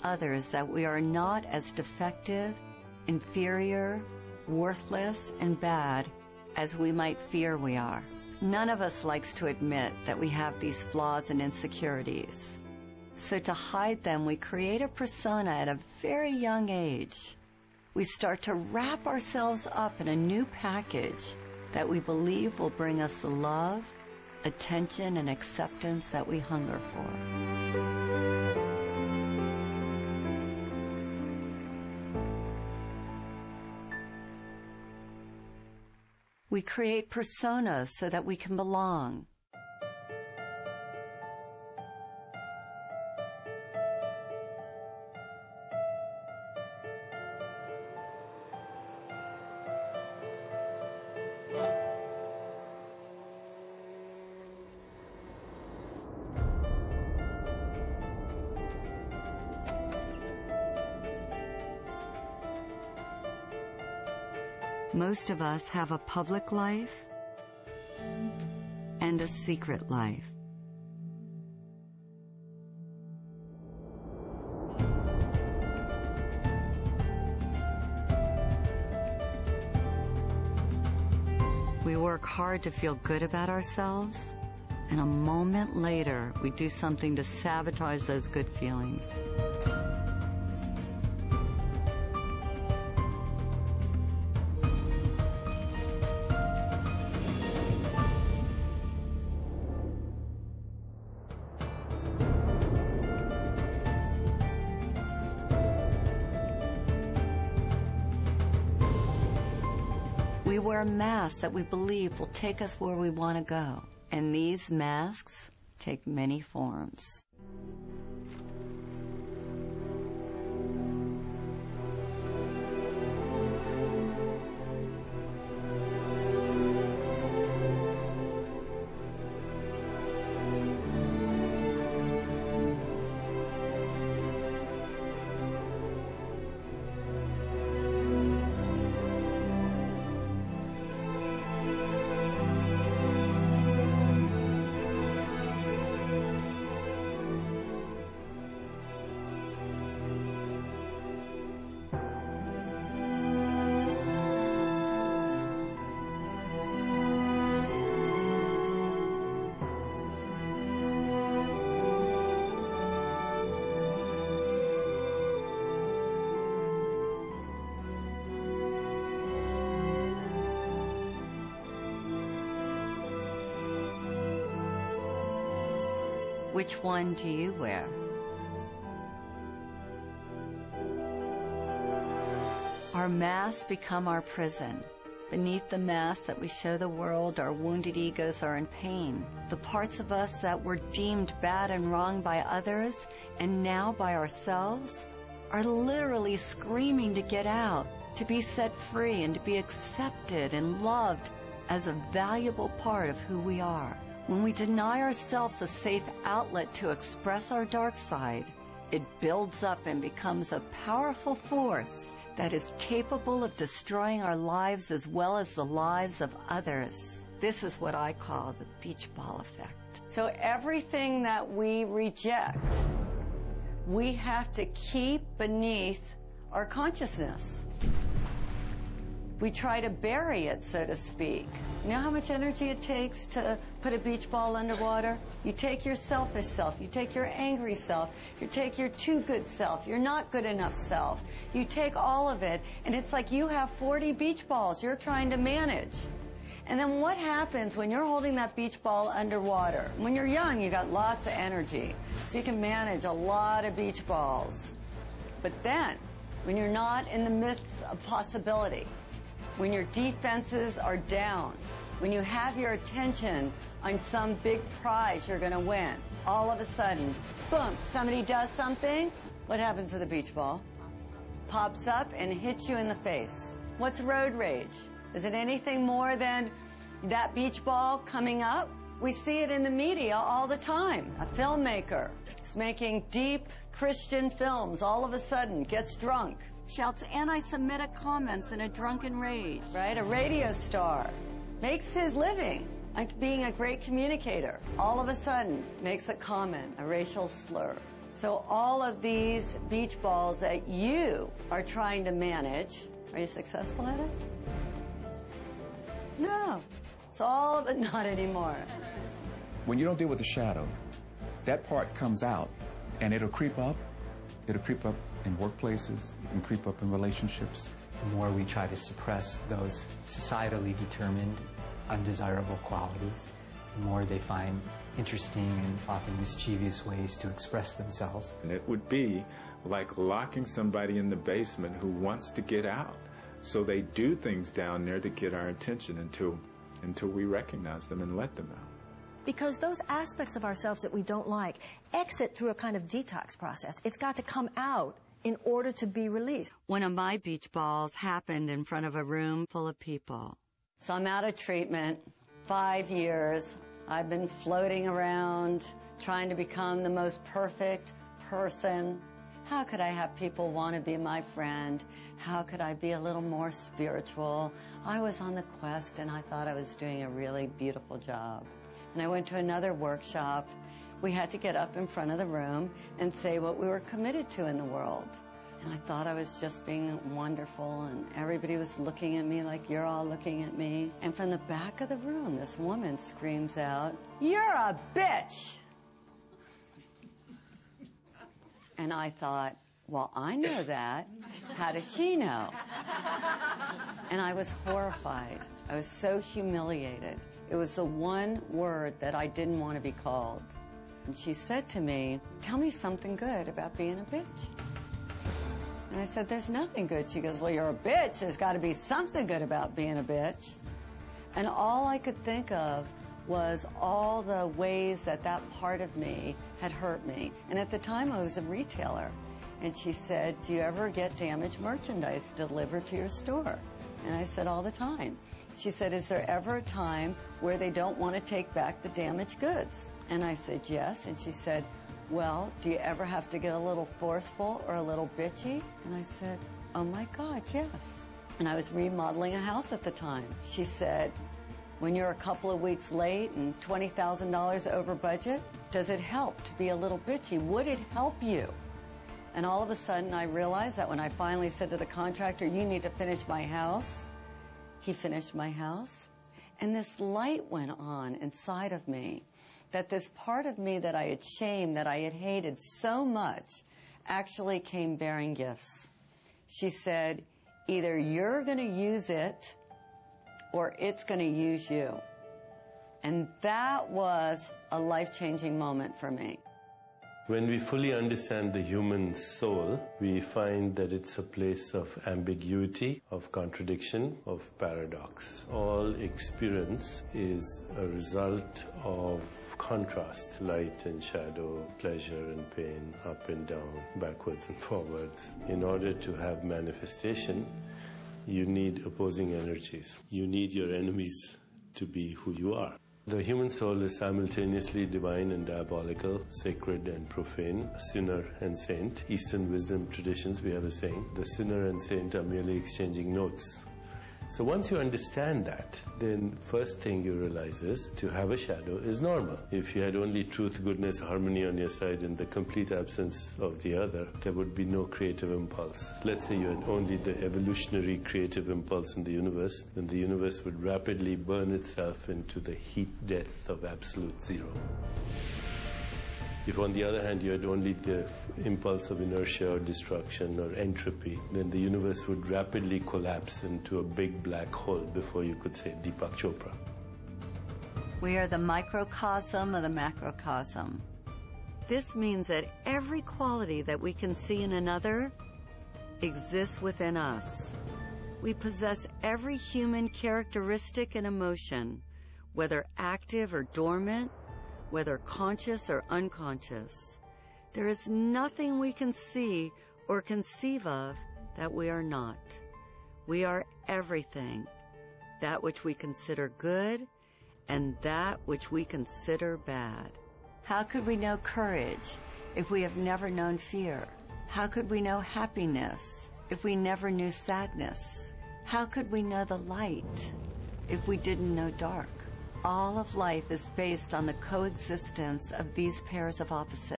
others that we are not as defective, inferior, worthless, and bad as we might fear we are. None of us likes to admit that we have these flaws and insecurities. So to hide them, we create a persona at a very young age. We start to wrap ourselves up in a new package that we believe will bring us the love, attention, and acceptance that we hunger for. We create personas so that we can belong. Most of us have a public life and a secret life. We work hard to feel good about ourselves, and a moment later, we do something to sabotage those good feelings. We wear masks that we believe will take us where we want to go. And these masks take many forms. Which one do you wear? Our masks become our prison. Beneath the mask that we show the world, our wounded egos are in pain. The parts of us that were deemed bad and wrong by others, and now by ourselves, are literally screaming to get out, to be set free, and to be accepted and loved as a valuable part of who we are. When we deny ourselves a safe outlet to express our dark side, it builds up and becomes a powerful force that is capable of destroying our lives as well as the lives of others. This is what I call the beach ball effect. So everything that we reject, we have to keep beneath our consciousness. We try to bury it, so to speak. You know how much energy it takes to put a beach ball underwater? You take your selfish self, you take your angry self, you take your too good self, your not good enough self. You take all of it, and it's like you have 40 beach balls you're trying to manage. And then what happens when you're holding that beach ball underwater? When you're young, you got lots of energy, so you can manage a lot of beach balls. But then, when you're not in the midst of possibility, when your defenses are down, when you have your attention on some big prize you're going to win, all of a sudden, boom, somebody does something. What happens to the beach ball? Pops up and hits you in the face. What's road rage? Is it anything more than that beach ball coming up? We see it in the media all the time. A filmmaker is making deep Christian films, all of a sudden gets drunk, shouts anti-Semitic comments in a drunken rage, right? A radio star makes his living like being a great communicator. All of a sudden makes a comment, a racial slur. So all of these beach balls that you are trying to manage, are you successful at it? No. It's all of it, not anymore. When you don't deal with the shadow, that part comes out, and it'll creep up. It'll creep up in workplaces, it can creep up in relationships. The more we try to suppress those societally determined, undesirable qualities, the more they find interesting and often mischievous ways to express themselves. And it would be like locking somebody in the basement who wants to get out. So they do things down there to get our attention until we recognize them and let them out. Because those aspects of ourselves that we don't like exit through a kind of detox process. It's got to come out in order to be released. One of my beach balls happened in front of a room full of people. So I'm out of treatment, 5 years. I've been floating around, trying to become the most perfect person. How could I have people want to be my friend? How could I be a little more spiritual? I was on the quest, and I thought I was doing a really beautiful job. And I went to another workshop. We had to get up in front of the room and say what we were committed to in the world. And I thought I was just being wonderful, and everybody was looking at me like you're all looking at me. And from the back of the room, this woman screams out, "You're a bitch!" And I thought, well, I know that. How does she know? And I was horrified. I was so humiliated. It was the one word that I didn't want to be called. And she said to me, "Tell me something good about being a bitch." And I said, "There's nothing good." She goes, "Well, you're a bitch. There's got to be something good about being a bitch." And all I could think of was all the ways that that part of me had hurt me. And at the time, I was a retailer. And she said, "Do you ever get damaged merchandise delivered to your store?" And I said, "All the time." She said, "Is there ever a time where they don't want to take back the damaged goods?" And I said, "Yes." And she said, "Well, do you ever have to get a little forceful or a little bitchy?" And I said, "Oh my God, yes." And I was remodeling a house at the time. She said, "When you're a couple of weeks late and $20,000 over budget, does it help to be a little bitchy? Would it help you?" And all of a sudden I realized that when I finally said to the contractor, "You need to finish my house," he finished my house. And this light went on inside of me, that this part of me that I had shamed, that I had hated so much, actually came bearing gifts. She said, "Either you're going to use it or it's going to use you." And that was a life-changing moment for me. When we fully understand the human soul, we find that it's a place of ambiguity, of contradiction, of paradox. All experience is a result of contrast, light and shadow, pleasure and pain, up and down, backwards and forwards. In order to have manifestation, you need opposing energies. You need your enemies to be who you are. The human soul is simultaneously divine and diabolical, sacred and profane, sinner and saint. Eastern wisdom traditions, we have a saying, the sinner and saint are merely exchanging notes. So once you understand that, then first thing you realize is to have a shadow is normal. If you had only truth, goodness, harmony on your side and the complete absence of the other, there would be no creative impulse. Let's say you had only the evolutionary creative impulse in the universe, then the universe would rapidly burn itself into the heat death of absolute zero. If on the other hand you had only the impulse of inertia or destruction or entropy, then the universe would rapidly collapse into a big black hole before you could say Deepak Chopra. We are the microcosm of the macrocosm. This means that every quality that we can see in another exists within us. We possess every human characteristic and emotion, whether active or dormant, whether conscious or unconscious. There is nothing we can see or conceive of that we are not. We are everything, that which we consider good and that which we consider bad. How could we know courage if we have never known fear? How could we know happiness if we never knew sadness? How could we know the light if we didn't know dark? All of life is based on the coexistence of these pairs of opposites.